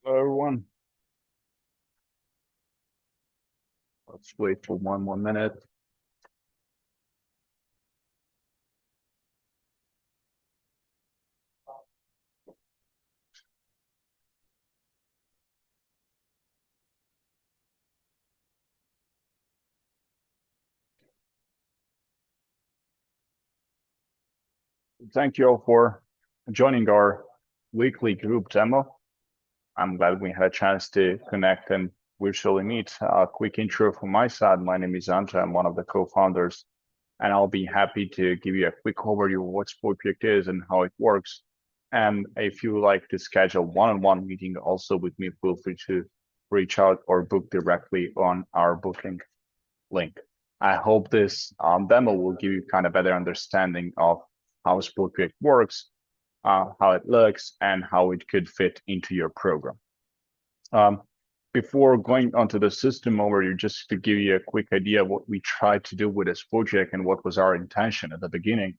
Hello, everyone. Let's wait for one more minute. Thank you all for joining our weekly group demo. I'm glad we had a chance to connect and virtually meet. A quick intro from my side. My name is Anta. I'm one of the co-founders, and I'll be happy to give you a quick overview of what SportProject is and how it works. And if you like to schedule one-on-one meeting also with me, feel free to reach out or book directly on our booking link. I hope this demo will give you kind of better understanding of how SportProject works, how it looks, and how it could fit into your program. Before going onto the system overview, just to give you a quick idea of what we tried to do with this project and what was our intention at the beginning.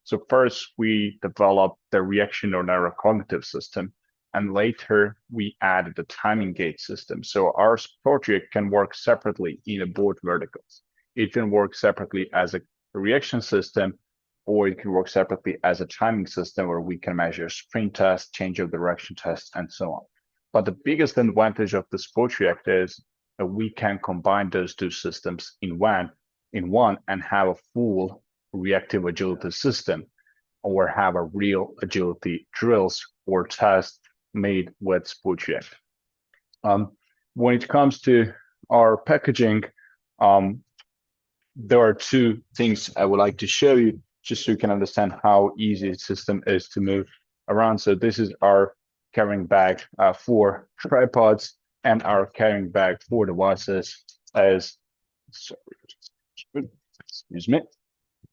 So first, we developed the reaction or neurocognitive system, and later we added the timing gate system. So our project can work separately in both verticals. It can work separately as a reaction system, or it can work separately as a timing system where we can measure sprint test, change of direction test, and so on. But the biggest advantage of this project is that we can combine those two systems in one and have a full reactive agility system, or have a real agility drills or tests made with SportProject. When it comes to our packaging, there are two things I would like to show you just so you can understand how easy the system is to move around. So this is our carrying bag for tripods and our carrying bag for devices as, excuse me.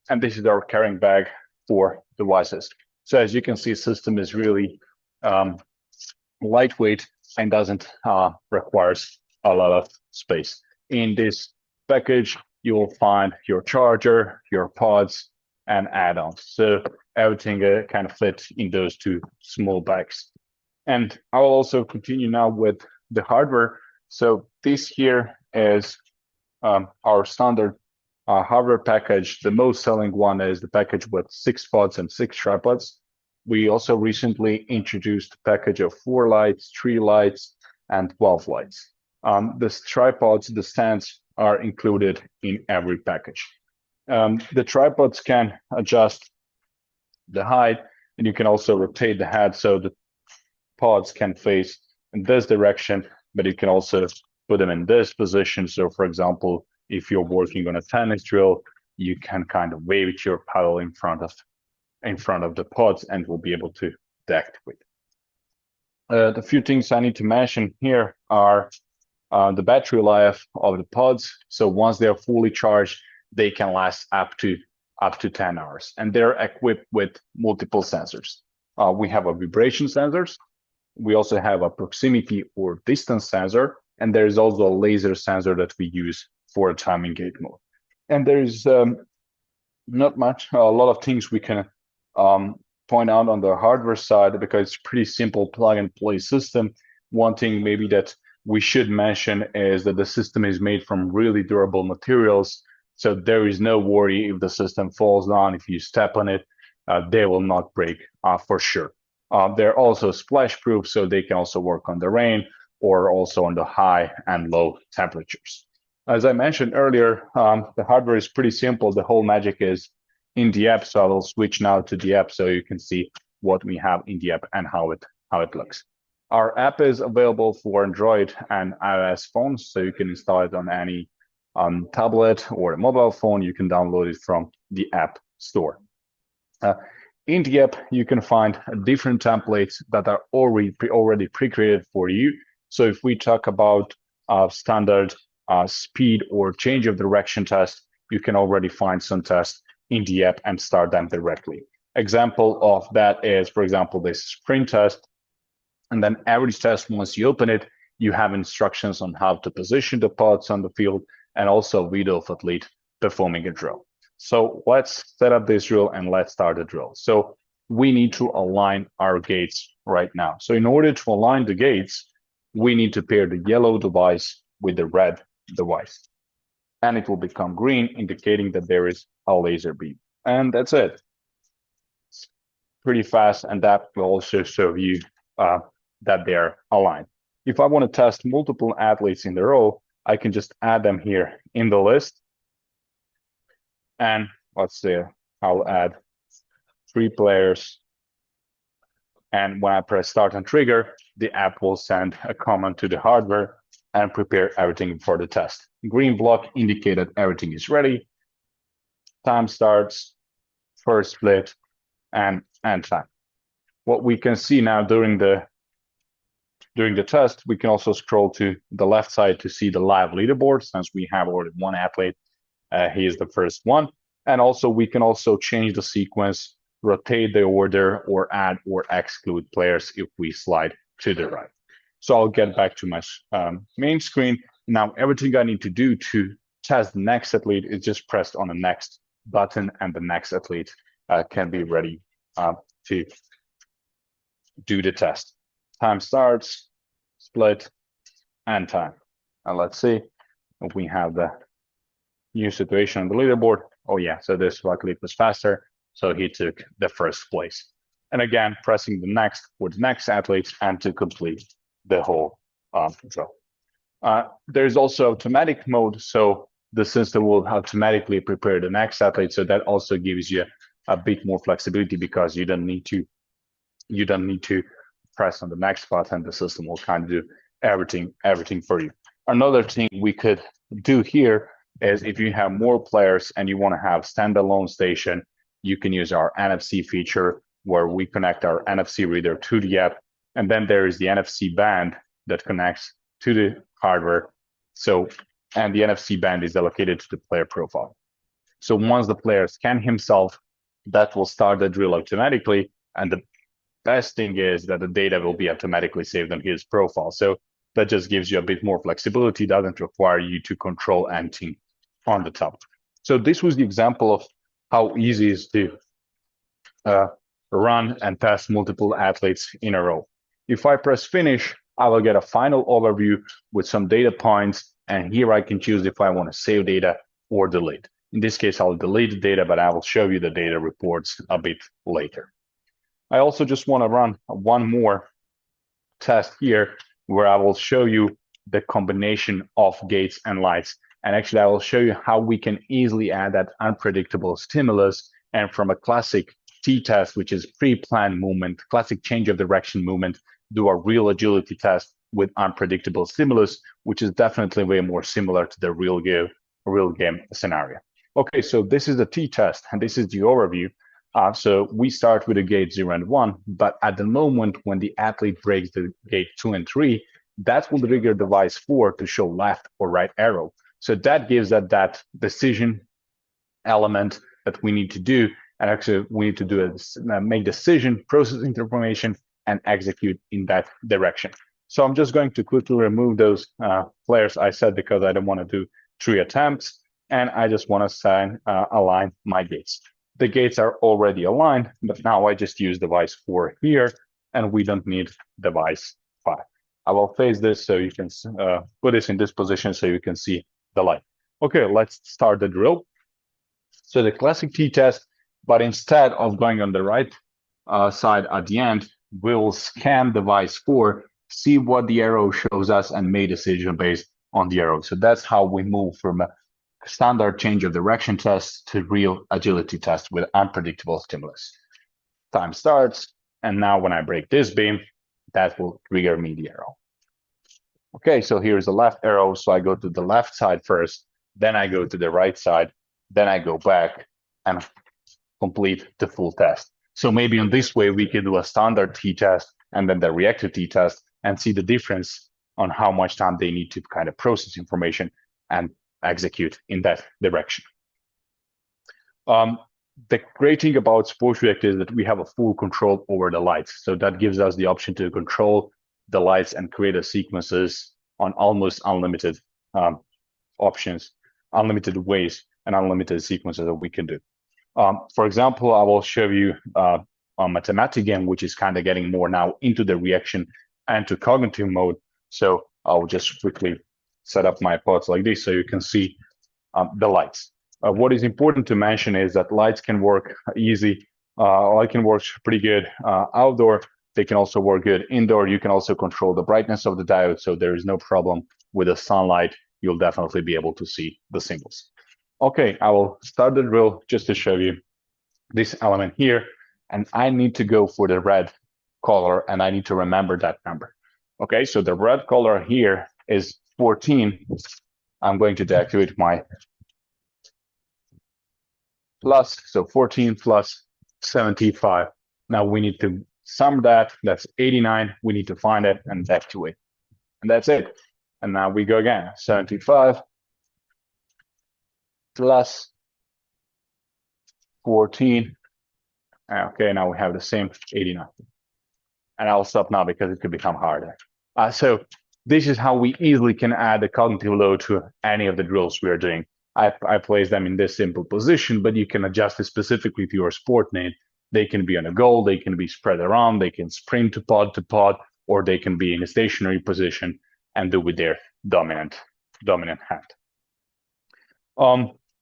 And this is our carrying bag for devices. So as you can see, system is really lightweight and doesn't requires a lot of space. In this package, you will find your charger, your pods, and add-ons. So everything kind of fits in those two small bags. And I will also continue now with the hardware. So this here is our standard hardware package. The most selling one is the package with 6 pods and 6 tripods. We also recently introduced a package of 4 lights, 3 lights, and 12 lights. The tripods, the stands are included in every package. The tripods can adjust the height, and you can also rotate the head so the pods can face in this direction, but you can also put them in this position. So for example, if you're working on a tennis drill, you can kind of wave your paddle in front of the pods and will be able to deactivate. The few things I need to mention here are the battery life of the pods. So once they are fully charged, they can last up to 10 hours, and they're equipped with multiple sensors. We have a vibration sensors. We also have a proximity or distance sensor, and there is also a laser sensor that we use for a timing gate mode. And there is not much, a lot of things we can point out on the hardware side because it's pretty simple plug and play system. One thing maybe that we should mention is that the system is made from really durable materials. So there is no worry if the system falls down, if you step on it, they will not break for sure. They're also splash proof, so they can also work on the rain or also on the high and low temperatures. As I mentioned earlier, the hardware is pretty simple. The whole magic is in the app. So I will switch now to the app so you can see what we have in the app and how it looks. Our app is available for Android and iOS phones, so you can install it on any tablet or a mobile phone. You can download it from the App Store. In the app, you can find different templates that are already pre-created for you. So if we talk about standard speed or change of direction test, you can already find some tests in the app and start them directly. Example of that is, for example, this sprint test. And then average test, once you open it, you have instructions on how to position the pods on the field and also a video of athlete performing a drill. So let's set up this drill and let's start the drill. So we need to align our gates right now. So in order to align the gates, we need to pair the yellow device with the red device. And it will become green, indicating that there is a laser beam. And that's it. It's pretty fast, and that will also show you that they're aligned. If I want to test multiple athletes in a row, I can just add them here in the list. And let's say I'll add 3 players. And when I press start and trigger, the app will send a command to the hardware and prepare everything for the test. Green block indicate that everything is ready. Time starts, first split, and time. What we can see now during the test, we can also scroll to the left side to see the live leaderboard, since we have already one athlete. He is the first one. And also we can also change the sequence, rotate the order, or add or exclude players if we slide to the right. So I'll get back to my main screen. Now, everything I need to do to test the next athlete is just press on the next button, and the next athlete can be ready to do the test. Time starts, split, and time. And let's see if we have the new situation on the leaderboard. Oh yeah, so this athlete was faster, so he took the first place. And again, pressing the next with the next athlete and to complete the whole drill. There's also automatic mode, so the system will automatically prepare the next athlete. So that also gives you a bit more flexibility, because you don't need to press on the next button. The system will kind of do everything for you. Another thing we could do here is, if you have more players and you want to have standalone station, you can use our NFC feature, where we connect our NFC reader to the app, and then there is the NFC band that connects to the hardware. So, and the NFC band is allocated to the player profile. So once the player scans himself, that will start the drill automatically. And the best thing is that the data will be automatically saved on his profile. So that just gives you a bit more flexibility, doesn't require you to control anything on the top. So this was the example of how easy it is to run and test multiple athletes in a row. If I press finish, I will get a final overview with some data points, and here I can choose if I want to save data or delete. In this case, I'll delete the data, but I will show you the data reports a bit later. I also just want to run one more test here, where I will show you the combination of gates and lights. And actually, I will show you how we can easily add that unpredictable stimulus, and from a classic t-test, which is pre-planned movement, classic change of direction movement, do a real agility test with unpredictable stimulus, which is definitely way more similar to the real game scenario. Okay, so this is the t-test, and this is the overview. So we start with the gate 0 and 1, but at the moment when the athlete breaks the gate 2 and 3, that will trigger device 4 to show left or right arrow. So that gives that decision element that we need to do. And actually, we need to do make decision, process information, and execute in that direction. So I'm just going to quickly remove those players I said, because I don't want to do 3 attempts, and I just want to align my gates. The gates are already aligned, but now I just use device 4 here, and we don't need device 5. I will phase this so you can put this in this position so you can see the light. Okay, let's start the drill. So the classic t-test, but instead of going on the right side at the end, we'll scan device 4, see what the arrow shows us, and make decision based on the arrow. So that's how we move from a standard change of direction test to real agility test with unpredictable stimulus. Time starts, and now when I break this beam, that will trigger me the arrow. Okay, so here's the left arrow. So I go to the left side first, then I go to the right side, then I go back and complete the full test. So maybe in this way, we can do a standard t-test and then the reactive t-test and see the difference on how much time they need to kind of process information and execute in that direction. The great thing about Sports React is that we have a full control over the lights. So that gives us the option to control the lights and create a sequences on almost unlimited options, unlimited ways, and unlimited sequences that we can do. For example, I will show you a mathematic game, which is kind of getting more now into the reaction and to cognitive mode. So I'll just quickly set up my pods like this so you can see the lights. What is important to mention is that lights can work easy. Light can work pretty good outdoor. They can also work good indoor. You can also control the brightness of the diode, so there is no problem with the sunlight. You'll definitely be able to see the symbols. Okay, I will start the drill just to show you this element here, and I need to go for the red color, and I need to remember that number. Okay, so the red color here is 14. I'm going to deactivate my plus, so 14 plus 75. Now we need to sum that, that's 89. We need to find it and deactivate. And that's it. And now we go again, 75 plus 14. Okay, now we have the same 89. And I'll stop now because it could become harder. So this is how we easily can add a cognitive load to any of the drills we are doing. I place them in this simple position, but you can adjust it specifically to your sport need. They can be on a goal, they can be spread around, they can sprint to pod, or they can be in a stationary position and do with their dominant hand.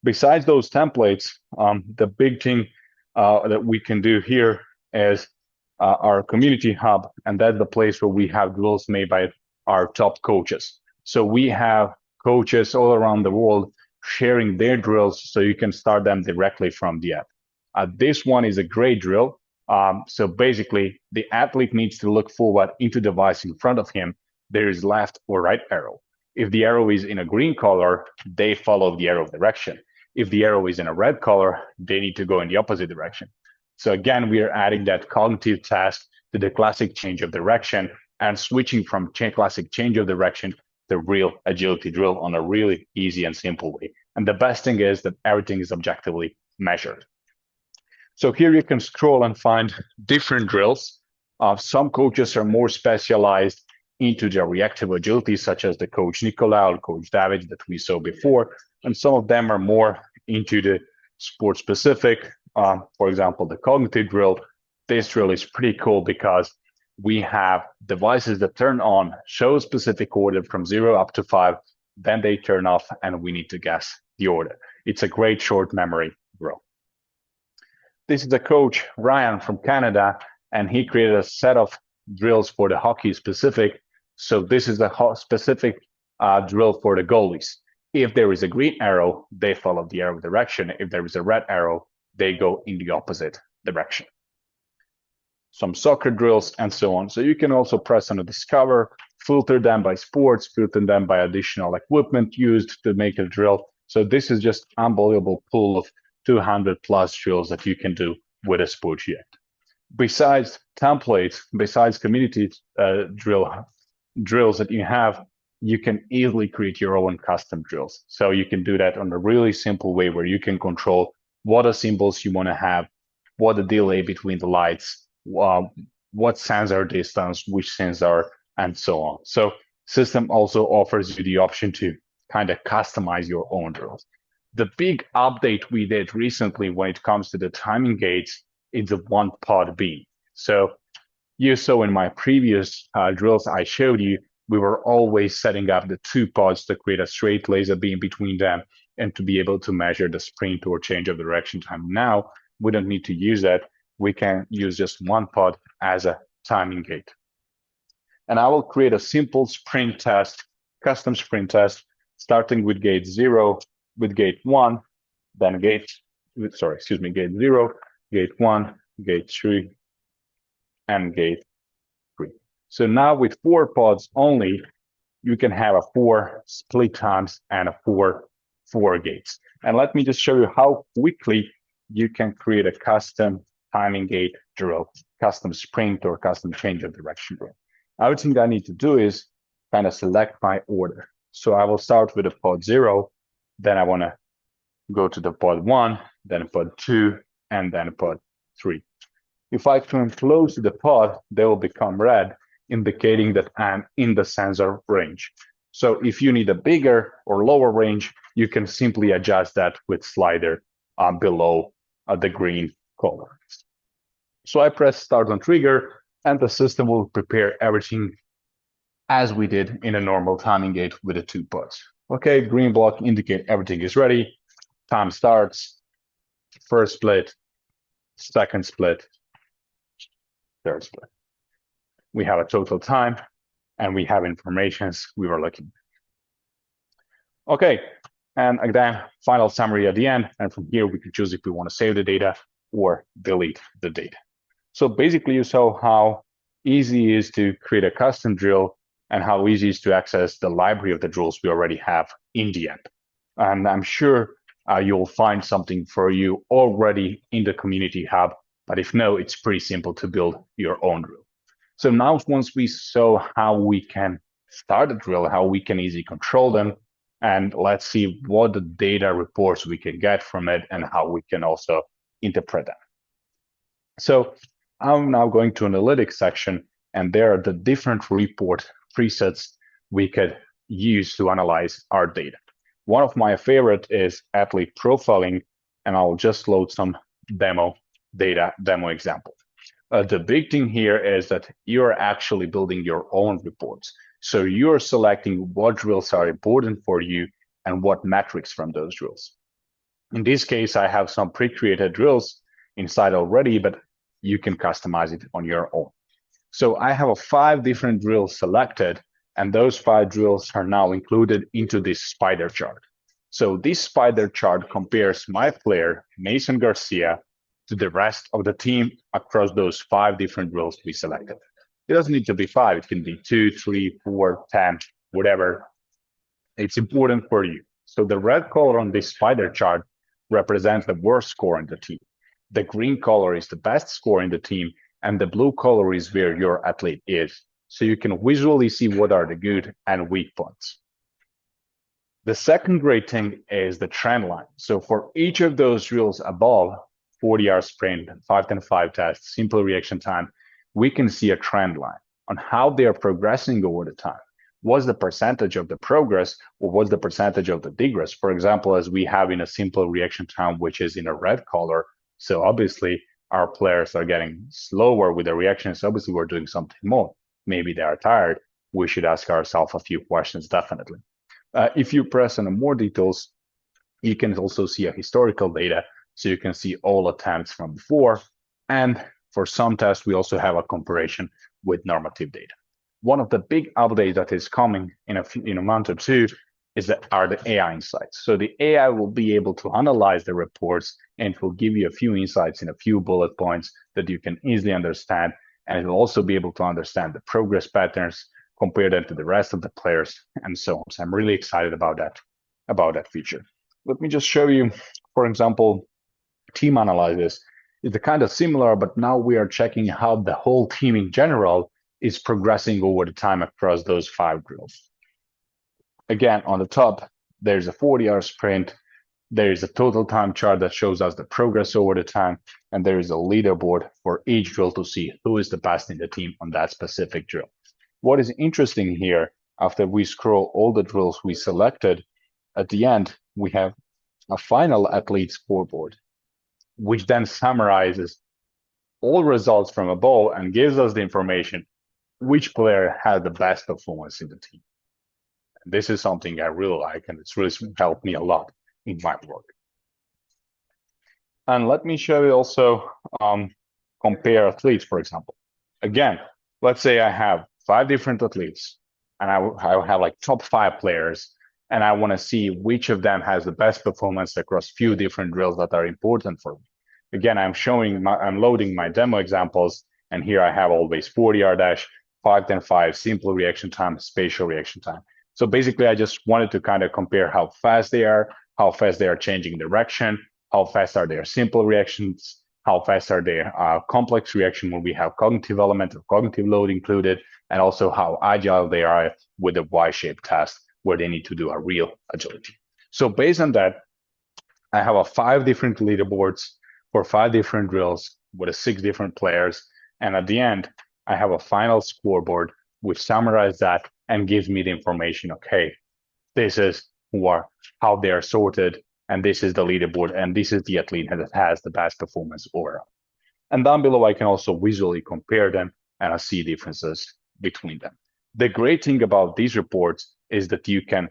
Besides those templates, the big thing that we can do here is our community hub, and that's the place where we have drills made by our top coaches. So we have coaches all around the world sharing their drills, so you can start them directly from the app. This one is a great drill. So basically, the athlete needs to look forward into the device in front of him. There is left or right arrow. If the arrow is in a green color, they follow the arrow direction. If the arrow is in a red color, they need to go in the opposite direction. So again, we are adding that cognitive task to the classic change of direction and switching from classic change of direction to real agility drill on a really easy and simple way. And the best thing is that everything is objectively measured. So here you can scroll and find different drills. Some coaches are more specialized into the reactive agility, such as the coach Nicola or coach David that we saw before. And some of them are more into the sport specific. For example, the cognitive drill. This drill is pretty cool because we have devices that turn on, show a specific order from 0 up to 5, then they turn off, and we need to guess the order. It's a great short memory drill. This is the coach, Ryan from Canada, and he created a set of drills for the hockey specific. So this is the specific drill for the goalies. If there is a green arrow, they follow the arrow direction. If there is a red arrow, they go in the opposite direction. Some soccer drills and so on. So you can also press on the discover, filter them by sports, filter them by additional equipment used to make a drill. So this is just unbelievable pool of 200 plus drills that you can do with a SportGX. Besides templates, besides community drills that you have, you can easily create your own custom drills. So you can do that on a really simple way where you can control what are symbols you want to have, what the delay between the lights, what sensor distance, which sensor, and so on. So system also offers you the option to kind of customize your own drills. The big update we did recently when it comes to the timing gates is the one pod beam. So you saw in my previous drills I showed you, we were always setting up the 2 pods to create a straight laser beam between them and to be able to measure the sprint or change of direction time. Now, we don't need to use that. We can use just 1 pod as a timing gate. And I will create a simple sprint test, custom sprint test, starting with gate 0, with gate 1, then gate 0, gate 1, gate 3, and gate 3. So now with 4 pods only, you can have a 4 split times and a 4 gates. And let me just show you how quickly you can create a custom timing gate drill, custom sprint or custom change of direction drill. Everything I need to do is kind of select my order. So I will start with a pod 0, then I want to go to the pod 1, then pod 2, and then pod 3. If I come close to the pod, they will become red, indicating that I'm in the sensor range. So if you need a bigger or lower range, you can simply adjust that with slider below the green color. So I press start on trigger, and the system will prepare everything as we did in a normal timing gate with the 2 pods. Okay, green block indicate everything is ready. Time starts. First split, second split, third split. We have a total time and we have informations we were looking. Okay, and again, final summary at the end. And from here, we can choose if we want to save the data or delete the data. So basically, you saw how easy it is to create a custom drill and how easy it is to access the library of the drills we already have in the end. And I'm sure you'll find something for you already in the community hub. But if no, it's pretty simple to build your own drill. So now once we saw how we can start a drill, how we can easily control them, and let's see what the data reports we can get from it and how we can also interpret them. So I'm now going to analytics section, and there are the different report presets we could use to analyze our data. One of my favorite is athlete profiling, and I'll just load some demo example. The big thing here is that you're actually building your own reports. So you're selecting what drills are important for you and what metrics from those drills. In this case, I have some pre-created drills inside already, but you can customize it on your own. So I have 5 different drills selected, and those 5 drills are now included into this spider chart. So this spider chart compares my player, Mason Garcia, to the rest of the team across those 5 different drills we selected. It doesn't need to be 5, it can be 2, 3, 4, 10, whatever. It's important for you. So the red color on this spider chart represents the worst score in the team. The green color is the best score in the team, and the blue color is where your athlete is. So you can visually see what are the good and weak points. The second great thing is the trend line. So for each of those drills above, 40-hour sprint, 5-10-5 test, simple reaction time, we can see a trend line on how they are progressing over the time. What's the percentage of the progress, or what's the percentage of the digress? For example, as we have in a simple reaction time, which is in a red color. So obviously our players are getting slower with the reactions. Obviously we're doing something more. Maybe they are tired. We should ask ourselves a few questions, definitely. If you press on more details, you can also see a historical data. So you can see all attempts from before. And for some tests, we also have a comparison with normative data. One of the big updates that is coming in a month or two are the AI insights. So the AI will be able to analyze the reports, and it will give you a few insights in a few bullet points that you can easily understand. And it will also be able to understand the progress patterns, compare them to the rest of the players, and so on. So I'm really excited about that feature. Let me just show you, for example, team analysis is kind of similar, but now we are checking how the whole team in general is progressing over the time across those 5 drills. Again, on the top, there's a 40-hour sprint. There is a total time chart that shows us the progress over the time, and there is a leaderboard for each drill to see who is the best in the team on that specific drill. What is interesting here, after we scroll all the drills we selected, at the end, we have a final athlete scoreboard, which then summarizes all results from above and gives us the information which player had the best performance in the team. This is something I really like, and it's really helped me a lot in my work. And let me show you also compare athletes, for example. Again, let's say I have 5 different athletes, and I have like top 5 players, and I want to see which of them has the best performance across few different drills that are important for me. Again, I'm loading my demo examples, and here I have always 40-hour dash, 5-10-5, simple reaction time, spatial reaction time. So basically, I just wanted to kind of compare how fast they are changing direction, how fast are their simple reactions, how fast are their complex reaction when we have cognitive element or cognitive load included, and also how agile they are with a Y-shaped test where they need to do a real agility. So based on that, I have 5 different leaderboards for 5 different drills with 6 different players. And at the end, I have a final scoreboard which summarizes that and gives me the information, okay, this is how they are sorted, and this is the leaderboard, and this is the athlete that has the best performance overall. And down below, I can also visually compare them, and I see differences between them. The great thing about these reports is that you can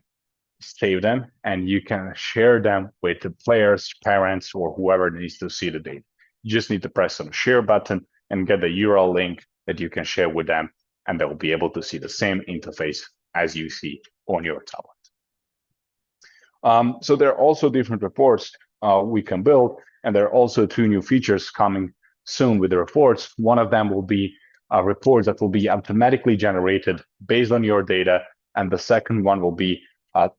save them and you can share them with the players, parents, or whoever needs to see the data. You just need to press on the share button and get the URL link that you can share with them, and they'll be able to see the same interface as you see on your tablet. So there are also different reports we can build, and there are also 2 new features coming soon with the reports. One of them will be reports that will be automatically generated based on your data, and the second one will be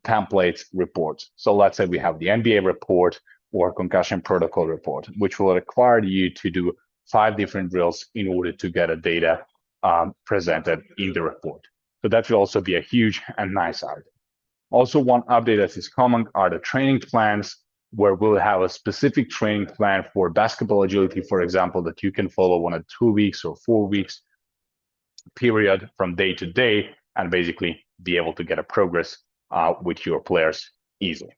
template reports. So let's say we have the NBA report or concussion protocol report, which will require you to do 5 different drills in order to get a data presented in the report. So that will also be a huge and nice item. Also, one update that is common are the training plans, where we'll have a specific training plan for basketball agility, for example, that you can follow on a 2 weeks or 4 weeks period from day to day, and basically be able to get a progress with your players easily.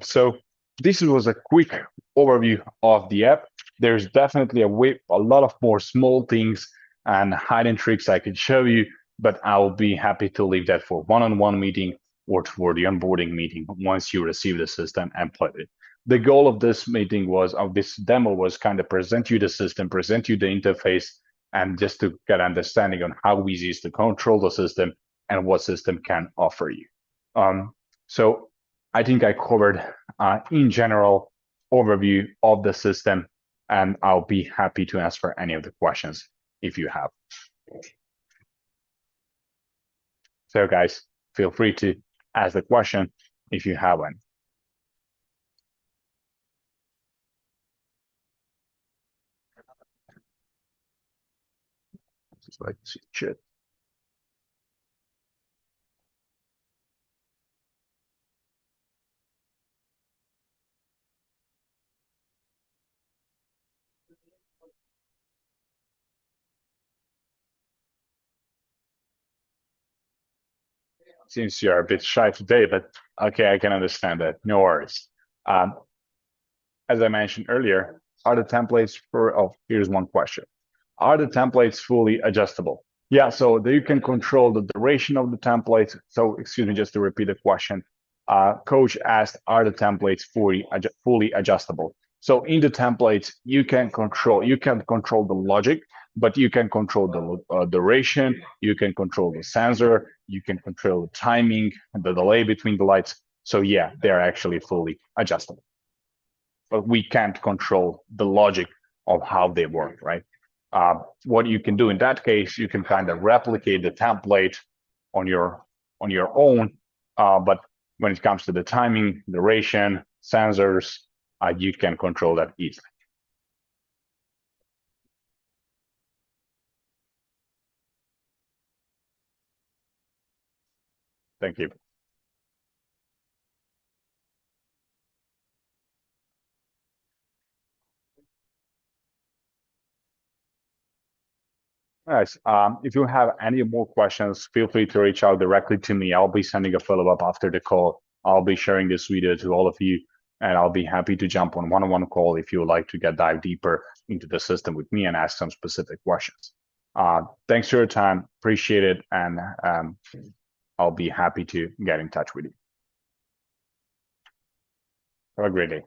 So this was a quick overview of the app. There's definitely a lot of more small things and hidden tricks I could show you, but I'll be happy to leave that for one-on-one meeting or for the onboarding meeting once you receive the system and play it. The goal of this meeting was, of this demo, was kind of present you the system, present you the interface, and just to get understanding on how easy it is to control the system and what system can offer you. So I think I covered, in general, overview of the system, and I'll be happy to answer any of the questions if you have. So guys, feel free to ask the question if you have one. Just like to see chat. Seems you're a bit shy today, but okay, I can understand that. No worries. As I mentioned earlier, are the templates for, oh, here's one question. Are the templates fully adjustable? Yeah, so you can control the duration of the templates. So, excuse me, just to repeat the question. Coach asked, are the templates fully adjustable? So in the templates, you can't control the logic, but you can control the duration, you can control the sensor, you can control the timing, the delay between the lights. So yeah, they're actually fully adjustable. But we can't control the logic of how they work, right? What you can do in that case, you can kind of replicate the template on your own, but when it comes to the timing, duration, sensors, you can control that easily. Thank you. Nice. If you have any more questions, feel free to reach out directly to me. I'll be sending a follow-up after the call. I'll be sharing this video to all of you, and I'll be happy to jump on one-on-one call if you would like to dive deeper into the system with me and ask some specific questions. Thanks for your time. Appreciate it. And I'll be happy to get in touch with you. Have a great day.